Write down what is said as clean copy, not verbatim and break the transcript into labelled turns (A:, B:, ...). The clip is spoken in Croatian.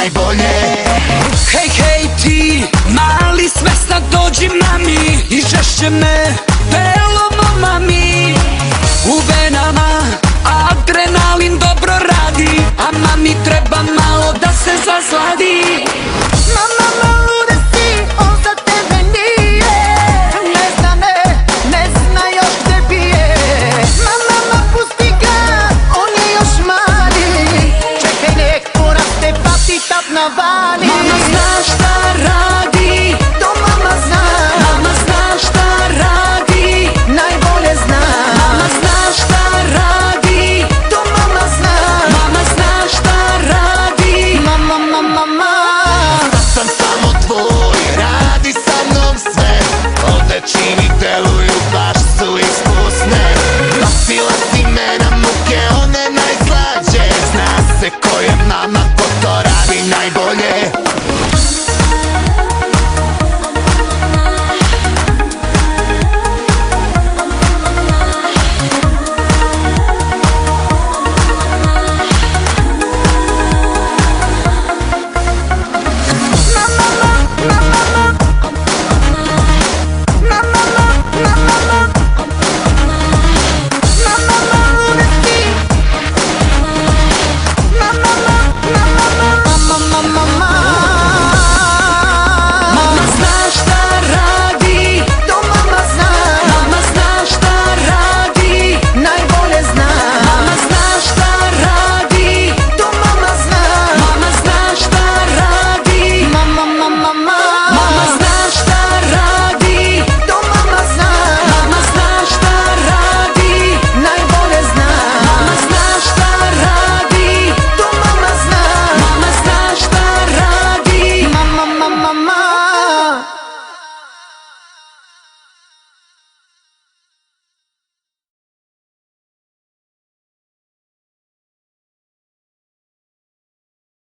A: najbolje.
B: Hej, hej ti, mali svesna, dođi mami i žešće me pelovo mami. U venama adrenalin dobro radi, a mami treba malo da se zasladi.
C: Mama maluda si, on za tebe nije. Ne zna me, ne zna još gde pije. Mama pusti ga, on je još mali. Čekaj nek poraste pa ti tap navali.
B: Mama zna šta radi,
C: To mama zna,
B: mama zna šta radi,
C: najbolje zna.
B: mama zna šta radi,
C: To mama zna,
B: mama zna šta radi.
C: mama, mama, mama.
A: Sam samo tvoj, radi sa mnom sve. Odeći mi deluju, baš su iskusne. Nosila si me na muke, one najslađe. Zna se ko je mama